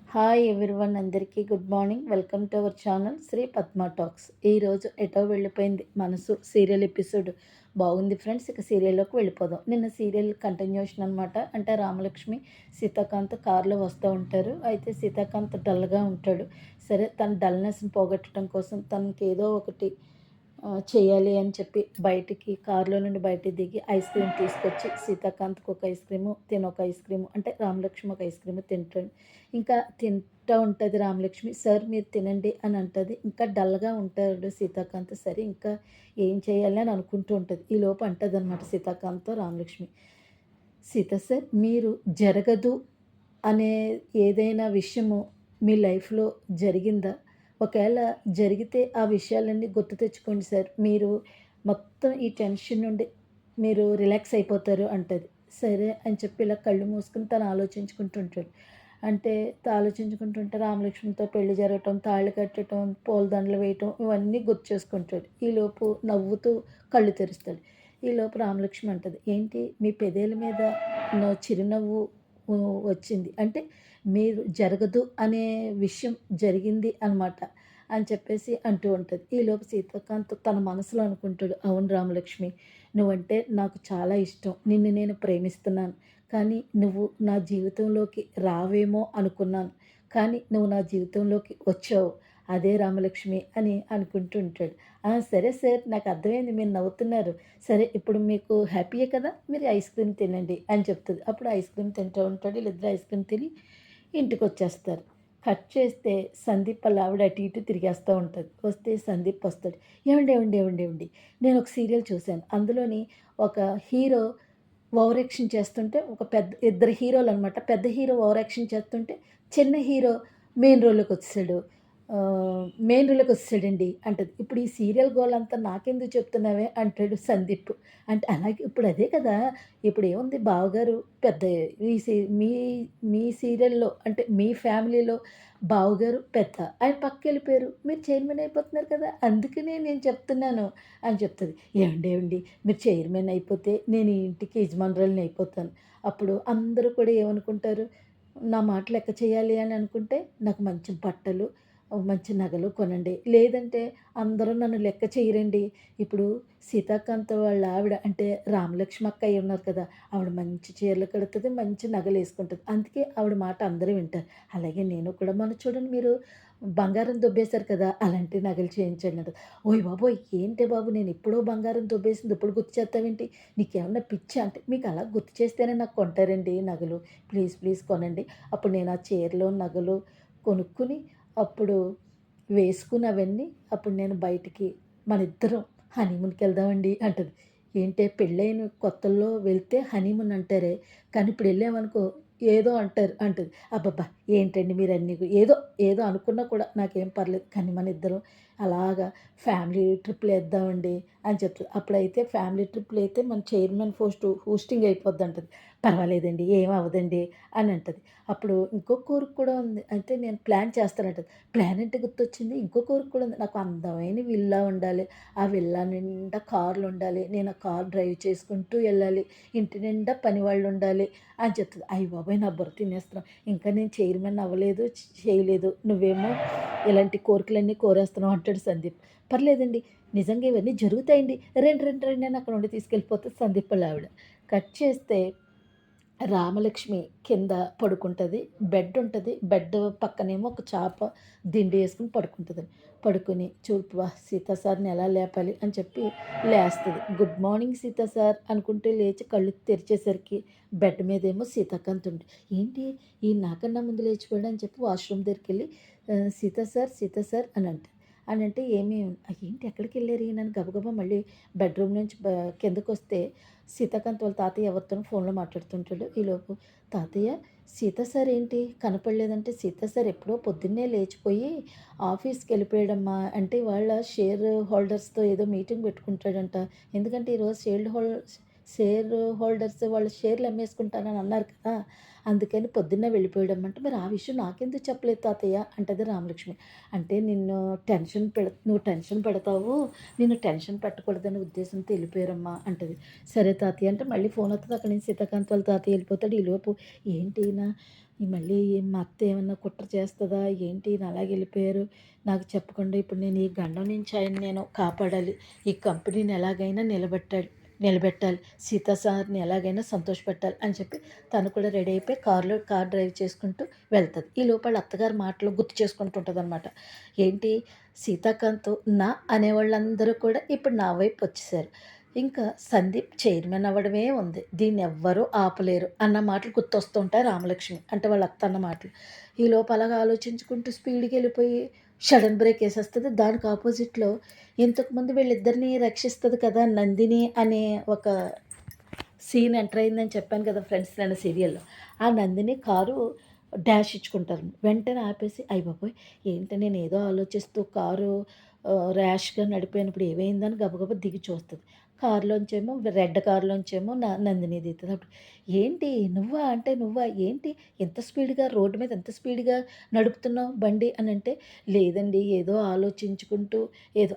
Hi everyone, అందరికీ good morning. Welcome to our channel Shri Padma talks. ఈరోజు ఎటో వెళ్ళిపోయింది మనసు సీరియల్ ఎపిసోడ్ బాగుంది ఫ్రెండ్స్. ఇక సీరియల్లోకి వెళ్ళిపోదాం. నిన్న సీరియల్ కంటిన్యూషన్ అనమాట. అంటే రామలక్ష్మి సీతాకాంత్ కారులో వస్తూ ఉంటారు. అయితే సీతాకాంత్ డల్గా ఉంటాడు. సరే, తన డల్నెస్ని పోగొట్టడం కోసం తనకి ఏదో ఒకటి చేయాలి అని చెప్పి బయటికి కారులో నుండి బయటికి దిగి ఐస్ క్రీమ్ తీసుకొచ్చి సీతాకాంత్కి ఒక ఐస్ క్రీము, ఒక ఐస్ క్రీము, అంటే రామలక్ష్మి ఒక ఐస్ క్రీము తింటాడు. ఇంకా తింటూ ఉంటుంది రామలక్ష్మి. సార్ మీరు తినండి అని అంటుంది. ఇంకా డల్గా ఉంటాడు సీతాకాంత్. సరే, ఇంకా ఏం చేయాలి అని అనుకుంటూ ఉంటుంది. ఈ లోపు అంటుంది అనమాట సీతాకాంత్తో రామలక్ష్మి, సీత సార్ మీరు జరగదు అనే ఏదైనా విషయము మీ లైఫ్లో జరిగిందా? ఒకవేళ జరిగితే ఆ విషయాలన్నీ గుర్తు తెచ్చుకోండి సార్. మీరు మొత్తం ఈ టెన్షన్ నుండి మీరు రిలాక్స్ అయిపోతారు అంటది. సరే అని చెప్పి ఇలా కళ్ళు మూసుకొని తను ఆలోచించుకుంటుంటాడు. అంటే ఆలోచించుకుంటుంటే రామలక్ష్మితో పెళ్లి జరగటం, తాళి కట్టడం, పూలదండలు వేయటం ఇవన్నీ గుర్తు చేసుకుంటాడు. ఈలోపు నవ్వుతూ కళ్ళు తెరుస్తాడు. ఈలోపు రామలక్ష్మి అంటది, ఏంటి మీ పెదేల మీద చిరునవ్వు వచ్చింది అంటే మీరు జరగదు అనే విషయం జరిగింది అనమాట అని చెప్పేసి అంటూ ఉంటుంది. ఈలోపు సీతాకాంత్ తన మనసులో అనుకుంటాడు, అవును రామలక్ష్మి, నువ్వంటే నాకు చాలా ఇష్టం, నిన్ను నేను ప్రేమిస్తున్నాను, కానీ నువ్వు నా జీవితంలోకి రావేమో అనుకున్నాను, కానీ నువ్వు నా జీవితంలోకి వచ్చావు, అదే రామలక్ష్మి అని అనుకుంటూ ఉంటాడు. సరే సార్, నాకు అర్థమైంది, మీరు నవ్వుతున్నారు, సరే ఇప్పుడు మీకు హ్యాపీయే కదా, మీరు ఐస్ క్రీమ్ తినండి అని చెప్తుంది. అప్పుడు ఐస్ క్రీమ్ తింటూ ఉంటాడు. వీళ్ళిద్దరు ఐస్ క్రీమ్ తిని ఇంటికి వచ్చేస్తారు. కట్ చేస్తే సందీప్ వాళ్ళ ఆవిడ అటు ఇటు తిరిగేస్తూ ఉంటుంది. వస్తే సందీప్ వస్తాడు. ఏమండి ఏమండి ఏమండి ఏమండి నేను ఒక సీరియల్ చూశాను, అందులోని ఒక హీరో ఓవర్ యాక్షన్ చేస్తుంటే, ఒక పెద్ద ఇద్దరు హీరోలు అనమాట, పెద్ద హీరో ఓవర్ యాక్షన్ చేస్తుంటే చిన్న హీరో మెయిన్ రోల్లోకి వచ్చేసాడు, మెయిన్ రోల్లోకి వచ్చేసాడండి అంటది. ఇప్పుడు ఈ సీరియల్ గోల్ అంతా నాకెందుకు చెప్తున్నావే అంటాడు సందీప్. అంటే అలాగే ఇప్పుడు అదే కదా, ఇప్పుడు ఏముంది బావగారు పెద్ద ఈ సీ మీ మీ సీరియల్‌లో అంటే మీ ఫ్యామిలీలో బావగారు పెద్ద. ఆయన పక్కకెళ్ళిపోయారు. మీరు చైర్మన్ అయిపోతున్నారు కదా! అందుకనే నేను చెప్తున్నాను అని చెప్తది. ఏవండీ ఏవండీ మీరు చైర్మన్ అయిపోతే నేను ఈ ఇంటికి యజమానురాలిని అయిపోతాను. అప్పుడు అందరూ కూడా ఏమనుకుంటారు, నా మాట లెక్క చేయాలి అని అనుకుంటే నాకు మంచి బట్టలు, మంచి నగలు కొనండి. లేదంటే అందరూ నన్ను లెక్క చేయరండి. ఇప్పుడు సీతాకాంత్ వాళ్ళ ఆవిడ అంటే రామలక్ష్మి అక్కయ్య ఉన్నారు కదా! ఆవిడ మంచి చీరలు కడుతది, మంచి నగలేసుకుంటది. అందుకే ఆవిడ మాట అందరూ వింటారు. అలాగే నేను కూడా మొన్న చూడండి మీరు బంగారం దొబ్బేశారు కదా! అలాంటి నగలు చేయించండి అంటది. ఓయ్ బాబోయ్! ఏంటే బాబు, నేను ఎప్పుడో బంగారం దొబ్బేసింది ఇప్పుడు గుర్తు చేత్తావేంటి? నీకేమన్నా పిచ్చా అంటే, మీకు అలా గుర్తు చేస్తేనే నాకు కొంటారండి నగలు. ప్లీజ్ ప్లీజ్ కొనండి. అప్పుడు నేను ఆ చీరలు, నగలు కొనుక్కొని అప్పుడు వేసుకుని అవన్నీ అప్పుడు నేను బయటికి మనిద్దరం హనీమూన్‌కి వెళ్దామండి అంటది. ఏంటే పెళ్ళైన కొత్తల్లో వెళ్తే హనీమూన్ అంటారే, కానీ ఇప్పుడు వెళ్ళామనుకో ఏదో అంటారు అంటది. అబ్బబ్బా! ఏంటండి మీరన్నీ ఏదో ఏదో అనుకున్నా కూడా నాకేం పర్లేదు, కానీ మనిద్దరం అలాగా ఫ్యామిలీ ట్రిప్‌లేద్దామండి అని చెప్తది. అప్పుడైతే ఫ్యామిలీ ట్రిప్‌లయితే మన చైర్మన్ హోస్టింగ్ అయిపోద్దంటది. పర్వాలేదండి, ఏం అవ్వదండి అని అంటది. అప్పుడు ఇంకో కోరిక కూడా ఉంది. అయితే నేను ప్లాన్ చేస్తానంటది. ప్లాన్ అంటే గుర్తొచ్చింది. ఇంకో కోరిక కూడా ఉంది. నాకు అందమైన విల్లా ఉండాలి. ఆ విల్లా నిండా కార్లుండాలి. నేను ఆ కార్ డ్రైవ్ చేసుకుంటూ వెళ్ళాలి. ఇంటి నిండా పనివాళ్ళుండాలి అని చెప్తది. అయ్య బాబోయ్! నా బుర్ర తినేస్తున్నావు. ఇంకా నేను చైర్మన్ అవ్వలేదు, చేయలేదు. నువ్వేమో ఇలాంటి కోరికలన్నీ కోరేస్తున్నావు అంటాడు సందీప్. పర్లేదండి, నిజంగా ఇవన్నీ జరుగుతాయండి. రండి, రండి, రండి అని అక్కడ నుండి తీసుకెళ్ళిపోతది సందీప్ వాళ్ళ ఆవిడ. కట్ చేస్తే రామలక్ష్మి కింద పడుకుంటది. బెడ్ ఉంటది. బెడ్ పక్కనేమో ఒక చాప దిండు యేసుకొని పడుకుంటది. పడుకొని చూడు సీత సార్‌ని ఎలా లేపాలి అని చెప్పి లేస్తది. గుడ్ మార్నింగ్ సీత సార్ అనుకుంటూ లేచి కళ్ళు తెరిచేసరికి బెడ్ మీదేమో సీతాకాంత్ ఉండు. ఏంటి ఈయన నాకన్నా ముందు లేచిపోయాడు అని చెప్పి వాష్‌రూమ్ దగ్గరికెళ్ళి సీత సార్ అని అంటది. అని అంటే ఏమి ఏంటి ఎక్కడికెళ్లారు ఈయన అని గబగబా మళ్ళీ బెడ్‌రూమ్ నుంచి కిందకొస్తే సీతాకాంత్ వాళ్ళ తాతయ్య ఎవరితోనో ఫోన్‌లో మాట్లాడుతుంటాడు. ఈలోపు తాతయ్య సీత సార్ ఏంటి కనపడలేదంటే, సీత సార్ ఎప్పుడో పొద్దున్నే లేచిపోయి ఆఫీస్‌కెళ్ళిపోయాడమ్మా. అంటే వాళ్ళ షేర్ హోల్డర్స్‌తో ఏదో మీటింగ్ పెట్టుకుంటాడంట. ఎందుకంటే ఈరోజు షేర్ హోల్డర్స్ వాళ్ళు షేర్లు అమ్మేసుకుంటానని అన్నారు కదా! అందుకని పొద్దున్నే వెళ్ళిపోయాడమ్మ అంటే, "మరి ఆ విషయం నాకెందుకు చెప్పలేదు తాతయ్య" అంటది రామలక్ష్మి. అంటే నువ్వు టెన్షన్ పెడతావు. నిన్ను టెన్షన్ పెట్టకూడదనే ఉద్దేశంతో ఎళ్ళిపోయారమ్మా అంటది. సరే తాతయ్య అంటే మళ్ళీ ఫోన్ వత్తది. అక్కడి నుంచి సీతాకాంత్ వాళ్ళ తాతయ్య ఎళ్ళిపోతాడు. ఈలోపు ఏంటి ఈయన మళ్ళీ మా అత్త ఏమన్నా కుట్ర చేస్తదా? ఏంటి ఈయన అలాగెళ్ళిపోయారు? నాకు చెప్పకుండా ఇప్పుడు నేను ఈ గండం నుంచి ఆయన్ని నేను కాపాడాలి. ఈ కంపెనీని ఎలాగైనా నిలబెట్టాలి. సీతా సార్‌ని ఎలాగైనా సంతోషపెట్టాలి అని చెప్పి తను కూడా రెడీ అయిపోయి కార్ డ్రైవ్ చేసుకుంటూ వెళ్తది. ఈలోపు ఆళ్ళ అత్తగారి మాటలు గుర్తు చేసుకుంటూ ఉంటదనమాట. ఏంటి సీతాకాంత్ నా అనేవాళ్ళందరూ కూడా ఇప్పుడు నా వైపు వచ్చేసారు. ఇంకా సందీప్ చైర్మన్ అవ్వడమే ఉంది. దీన్నెవ్వరూ ఆపలేరు అన్న మాటలు గుర్తొస్తూ ఉంటాయి రామలక్ష్మి. అంటే వాళ్ళ అత్త అన్న మాటలు. ఈలోపు అలాగా ఆలోచించుకుంటూ స్పీడ్‌గెళ్ళిపోయి సడెన్ బ్రేక్ ఏసేస్తది. దానికి ఆపోజిట్‌లో ఇంతకుముందు వీళ్ళిద్దరిని రక్షిస్తది కదా! నందిని అనే ఒక సీన్ ఎంటర్ అయిందని చెప్పాను కదా ఫ్రెండ్స్ నేను సీరియల్‌లో. ఆ నందిని కారు డాష్ ఇచ్చుకుంటారు. వెంటనే ఆపేసి అయ్యబాబోయ్! ఏంటి నేనేదో ఆలోచిస్తూ కారు ర్యాష్‌గా నడిపోయినప్పుడు ఏమైందని గబగబా దిగి చూస్తది. కారులోంచేమో రెడ్ కారులోంచేమో నందిని దిగుతది. అప్పుడు ఏంటి నువ్వా? అంటే నువ్వా? ఏంటి ఇంత స్పీడ్‌గా రోడ్డు మీద ఇంత స్పీడ్‌గా నడుపుతున్నావు బండి అనంటే, లేదండి ఏదో ఆలోచించుకుంటూ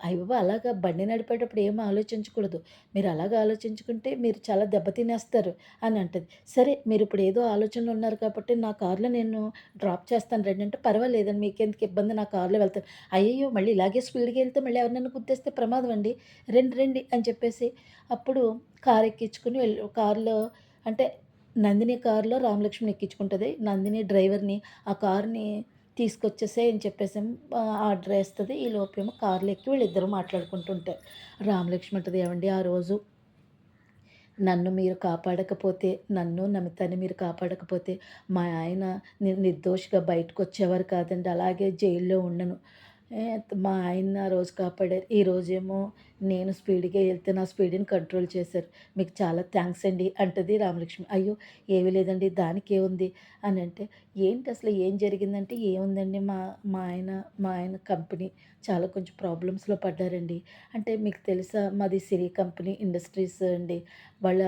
అయ్యబాబోయ్! అలాగా బండి నడిపేటప్పుడు ఏమి ఆలోచించకూడదు. మీరు అలాగ ఆలోచించుకుంటే మీరు చాలా దెబ్బతినేస్తారు అని అంటది. సరే మీరిప్పుడు ఏదో ఆలోచనలో ఉన్నారు కాబట్టి నా కార్‌లో నేను డ్రాప్ చేస్తాను రండి అంటే, పర్వాలేదండి మీకెందుకు ఇబ్బంది నా కార్‌లో వెళ్తాను. అయ్యయ్యో! మళ్ళీ ఇలాగే స్పీడ్‌గా ఎళ్తే మళ్ళీ ఎవరినైనా గుద్దేస్తే ప్రమాదం అండి. రండి రండి అని చెప్పేసి అప్పుడు కార్ ఎక్కించుకొని కార్‌లో అంటే నందిని కార్‌లో రామలక్ష్మిని ఎక్కించుకుంటది. నందిని డ్రైవర్‌ని ఆ కార్‌ని తీసుకొచ్చేసేయ్ అని చెప్పేసి ఆర్డర్ ఏస్తది. ఈలోపేమో కార్‌లో ఎక్కి వీళ్ళిద్దరూ మాట్లాడుకుంటుంటారు. రామలక్ష్మి అంటది ఏవండీ ఆ రోజు నన్ను మీరు కాపాడకపోతే, నన్ను, నమితని మీరు కాపాడకపోతే, మా ఆయన నిర్దోషిగా బయటకొచ్చేవారు కాదండి. అలాగే జైల్లో ఉండను. మా ఆయన్ని ఆ రోజు కాపాడారు. ఈరోజేమో నేను స్పీడ్‌గా ఎళ్తే నా స్పీడ్‌ని కంట్రోల్ చేశారు. మీకు చాలా థాంక్స్ అండి అంటది రామలక్ష్మి. అయ్యో! ఏమీ లేదండి దానికేముంది అనంటే, ఏంటి అసలు ఏం జరిగిందంటే, ఏముందండి మా ఆయన కంపెనీ చాలా కొంచెం ప్రాబ్లమ్స్‌లో పడ్డారండి. అంటే మీకు తెలుసా మాది సిరి కంపెనీ ఇండస్ట్రీస్ అండి. వాళ్ళ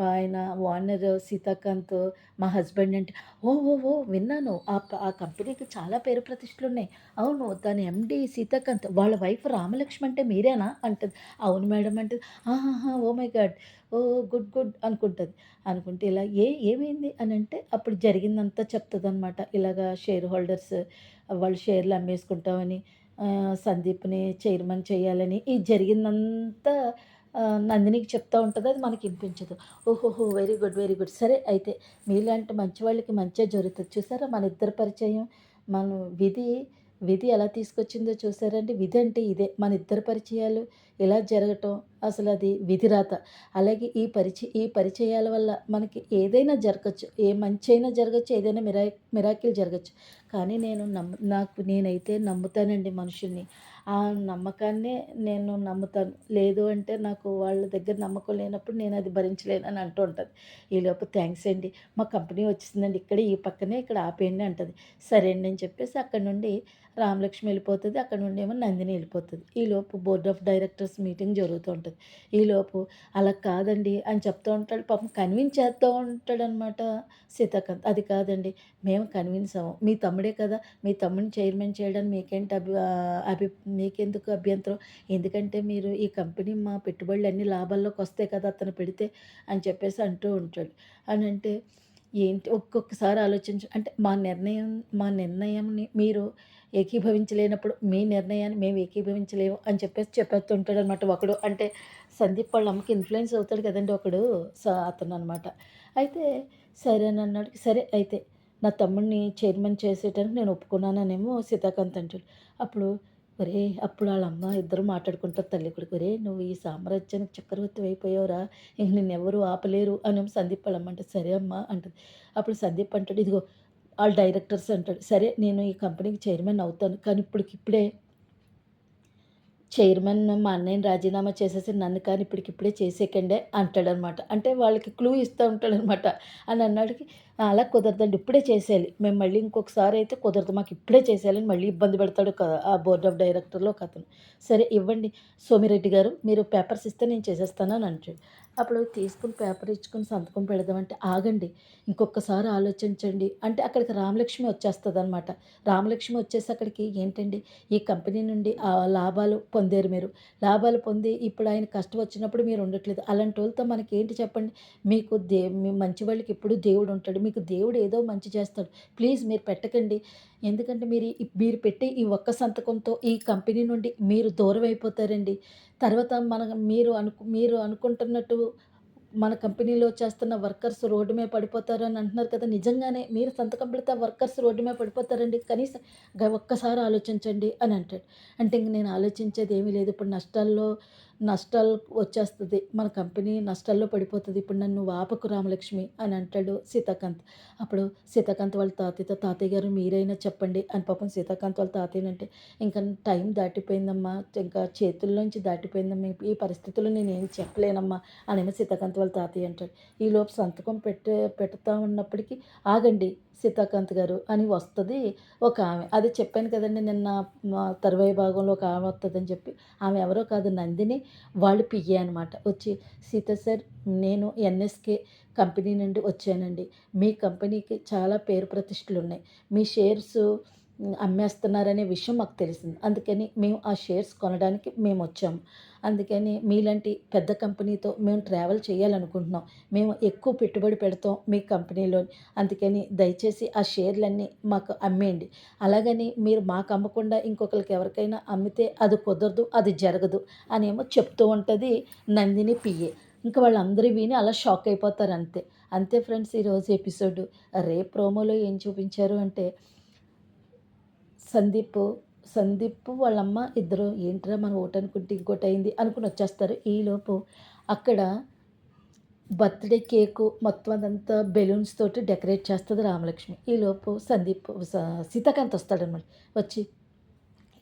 ఆయన ఓనర్ సీతాకాంత్ మా హస్బెండ్ అంటే, ఓహ్! ఓహ్! ఓహ్! విన్నాను. ఆ కంపెనీకి చాలా పేరు ప్రతిష్టలున్నాయి. అవును. దాని ఎండీ సీతాకాంత్. వాళ్ళ వైఫ్ రామలక్ష్మి అంటే మీరేనా? అంటది. అవును మేడం అంటది. ఆహాహా! Oh my God! Oh! Good good అనుకుంటది. అనుకుంటే ఇలా ఏమైంది అనంటే అప్పుడు జరిగిందంతా చెప్తదనమాట. ఇలాగా షేర్ హోల్డర్స్ వాళ్ళు షేర్లు అమ్మేసుకుంటామని సందీప్‌ని చైర్మన్ చేయాలని ఈ జరిగిందంతా నందినికి చెప్తా ఉంటది. అది మనకి ఇనిపించదు. ఓహోహో! Very good, very good. సరే అయితే మీలాంటి మంచి వాళ్ళకి మంచే జరుగుతది. చూసారా మన ఇద్దరి పరిచయం మనం విధి ఎలా తీసుకొచ్చిందో చూసారండి. విధి అంటే ఇదే. మన ఇద్దరి పరిచయాలు ఇలా జరగటం అసలది విధిరాత. అలాగే ఈ పరిచయాల వల్ల మనకి ఏదైనా జరగొచ్చు. ఏ మంచైనా జరగొచ్చు. ఏదైనా మిరాకిల్ జరగొచ్చు. కానీ నేనైతే నమ్ముతానండి మనుషుల్ని. ఆ నమ్మకాన్నే నేను నమ్ముతాను. లేదు అంటే నాకు వాళ్ళ దగ్గర నమ్మకం లేనప్పుడు నేనది భరించలేనని అంటూ ఉంటది. ఈలోపు థాంక్స్ అండి. మా కంపెనీ వచ్చేసిందండి. ఇక్కడే ఈ పక్కనే ఇక్కడ ఆపేయండి అంటది. సరే అండి అని చెప్పేసి అక్కడి నుండి రామలక్ష్మి వెళ్ళిపోతది. అక్కడ నుండేమో నందిని వెళ్ళిపోతది. ఈలోపు బోర్డ్ ఆఫ్ డైరెక్టర్స్ మీటింగ్ జరుగుతూ ఉంటది. ఈలోపు అలా కాదండి అని చెప్తూ ఉంటాడు. పాపం కన్విన్స్ చేస్తూ ఉంటాడనమాట సీతాకాంత్. అది కాదండి మేము కన్విన్స్ అవ్వం. మీ తమ్ముడే కదా! మీ తమ్ముడిని చైర్మన్ చేయడానికి మీకెందుకు అభ్యంతరం? ఎందుకంటే మీరు ఈ కంపెనీ మా పెట్టుబడులన్నీ లాభాల్లోకొస్తాయి కదా! అతను పెడితే అని చెప్పేసి అంటూ ఉంటాడు. అనంటే ఏంటి ఒక్కొక్కసారి అంటే మా నిర్ణయంని మీరు ఏకీభవించలేనప్పుడు మీ నిర్ణయాన్ని మేము ఏకీభవించలేము అని చెప్పేసి చెప్పేస్తుంటాడనమాట ఒకడు. అంటే సందీప్ వాళ్ళ అమ్మకి ఇన్‌ఫ్లూయెన్స్ అవుతాడు కదండీ ఒకడు. అతననమాట. అయితే సరేనన్నాడు. సరే అయితే నా తమ్ముడిని చైర్మన్ చేసేయటానికి నేను ఒప్పుకున్నాననేమో సీతాకాంత్ అంటాడు. అప్పుడు అప్పుడు ఆళ్ళమ్మ ఇద్దరు మాట్లాడుకుంటారు తల్లి కొడుకు. నువ్వు ఈ సామ్రాజ్యానికి చక్రవర్తివయిపోయావురా! ఇంక నిన్నెవరు ఆపలేరు అనేమో సందీప్ వాళ్ళమ్మ అంటది. సరే అమ్మ అంటది. అప్పుడు సందీప్ అంటాడు, ఇదిగో ఆళ్ళ డైరెక్టర్స్ అంటాడు. సరే నేను ఈ కంపెనీకి చైర్మన్ అవుతాను. కానీ ఇప్పటికిప్పుడే చైర్మన్ మా అన్నయ్యని రాజీనామా చేసేసి నన్ను కానీ ఇప్పటికిప్పుడే చేసేయకండే అంటాడనమాట. అంటే వాళ్ళకి క్లూ ఇస్తా ఉంటాడనమాట. అని అన్నాడికి అలా కుదరదండి ఇప్పుడే చేసేయాలి. మేము మళ్ళీ ఇంకొకసారి అయితే కుదరదు. మాకు ఇప్పుడే చేసేయాలని మళ్ళీ ఇబ్బంది పెడతాడు ఆ బోర్డ్ ఆఫ్ డైరెక్టర్‌లో ఒకతను. సరే ఇవ్వండి సోమిరెడ్డి గారు మీరు పేపర్స్ ఇస్తే నేను చేసేస్తాను అని అంటాడు. అప్పుడు తీసుకొని పేపర్ ఇచ్చుకొని సంతకం పెడదామంటే, ఆగండి ఇంకొకసారి ఆలోచించండి అంటే అక్కడికి రామలక్ష్మి వచ్చేస్తదనమాట. రామలక్ష్మి వచ్చేసి అక్కడికి ఏంటండి ఈ కంపెనీ నుండి లాభాలు పొందారు మీరు. లాభాలు పొంది ఇప్పుడు ఆయన కష్టం వచ్చినప్పుడు మీరు ఉండట్లేదు. అలాంటోళ్ళతో మనకేంటి చెప్పండి? మీకు మీ మంచి వాళ్ళకి ఎప్పుడు దేవుడు ఉంటాడు. మీకు దేవుడు ఏదో మంచి చేస్తాడు. ప్లీజ్ మీరు పెట్టకండి. ఎందుకంటే మీరు పెట్టే ఈ ఒక్క సంతకంతో ఈ కంపెనీ నుండి మీరు దూరం అయిపోతారండి. తర్వాత మీరు అనుకుంటున్నట్టు మన కంపెనీలో చేస్తున్న వర్కర్స్ రోడ్డు మీద పడిపోతారు అని అంటున్నారు కదా! నిజంగానే మీరు సంతకం పెడితే ఆ వర్కర్స్ రోడ్డు మీద పడిపోతారండి. కనీసం ఒక్కసారి ఆలోచించండి అని అంటాడు. అంటే ఇంక నేను ఆలోచించేది ఏమీ లేదు. ఇప్పుడు నష్టాలు వచ్చేస్తది. మన కంపెనీ నష్టాల్లో పడిపోతది. ఇప్పుడు నన్ను ఆపకు రామలక్ష్మి అని అంటాడు సీతాకాంత్. అప్పుడు సీతాకాంత్ వాళ్ళ తాతయ్యతో, "తాతయ్య గారు మీరైనా చెప్పండి" అని పాపం సీతాకాంత్ వాళ్ళ తాతయ్యనంటే, "ఇంక టైం దాటిపోయిందమ్మా. ఇంకా చేతుల్లోంచి దాటిపోయిందమ్మా. ఈ పరిస్థితుల్లో నేనేం చెప్పలేనమ్మా" అనేమో సీతాకాంత్ వాళ్ళ తాతయ్య అంటాడు. ఈలోపు సంతకం పెడతా ఉన్నప్పటికి, "ఆగండి సీతాకాంత్ గారు" అని వస్తది ఒకామె. అది చెప్పాను కదండీ నిన్న తరువాయి భాగంలో ఒక ఆమె వత్తదని చెప్పి. ఆమె ఎవరో కాదు నందిని వాళ్ళ పిఏ అనమాట. వచ్చి, "సీత సార్ నేను ఎన్ఎస్‌కే కంపెనీ నుండి వచ్చానండి. మీ కంపెనీకి చాలా పేరు ప్రతిష్టలున్నాయి. మీ షేర్స్ అమ్మేస్తున్నారనే విషయం మాకు తెలిసింది. అందుకని మేము ఆ షేర్స్ కొనడానికి మేమొచ్చాము. అందుకని మీలాంటి పెద్ద కంపెనీతో మేము ట్రావెల్ చేయాలనుకుంటున్నాం. మేము ఎక్కువ పెట్టుబడి పెడతాం మీ కంపెనీలో. అందుకని దయచేసి ఆ షేర్లన్నీ మాకు అమ్మేయండి. అలాగని మీరు మాకు అమ్మకుండా ఇంకొకళ్ళకి ఎవరికైనా అమ్మితే అది కుదరదు, అది జరగదు" అనేమో చెప్తూ ఉంటది నందిని పిఏ. ఇంక వాళ్ళందరూ విని అలా షాక్ అయిపోతారు అంతే. అంతే ఫ్రెండ్స్ ఈరోజు ఎపిసోడు. రేపు ప్రోమోలో ఏం చూపించారు అంటే సందీప్, వాళ్ళమ్మ ఇద్దరు ఏంట్రా మనం ఒకటనుకుంటే ఇంకోటయింది అనుకుని వచ్చేస్తారు. ఈలోపు అక్కడ బర్త్‌డే కేకు మొత్తం అదంతా బెలూన్స్ తోటి డెకరేట్ చేస్తది రామలక్ష్మి. ఈలోపు సీతాకాంత్ వస్తాడనమాట. వచ్చి,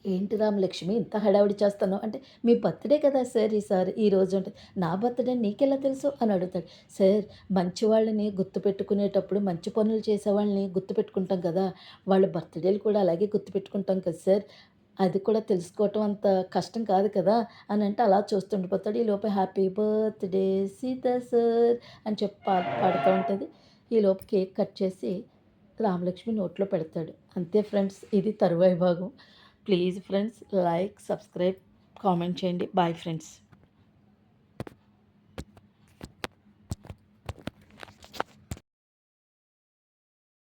"ఏంటి రామలక్ష్మి ఇంత హడావిడి చేస్తున్నావు?" అంటే, "మీ బర్త్‌డే కదా సార్ ఈరోజు" అంటే, "నా బర్త్‌డే నీకెలా తెలుసు?" అని అడుగుతాడు. "సార్ మంచి వాళ్ళని గుర్తుపెట్టుకునేటప్పుడు మంచి పనులు చేసేవాళ్ళని గుర్తుపెట్టుకుంటాం కదా! వాళ్ళ బర్త్‌డేలు కూడా అలాగే గుర్తుపెట్టుకుంటాం కదా సార్. అది కూడా తెలుసుకోవటం అంత కష్టం కాదు కదా!" అని అంటే అలా చూస్తుండిపోతాడు. ఈలోపు హ్యాపీ బర్త్‌డే సీత సార్ అని చెప్పి పాడుతూ ఉంటది. ఈలోపు కేక్ కట్ చేసి రామలక్ష్మి నోట్లో పెడతాడు. అంతే ఫ్రెండ్స్ ఇది తరువాయి భాగం. Please friends like, subscribe, comment చేయండి. Bye friends.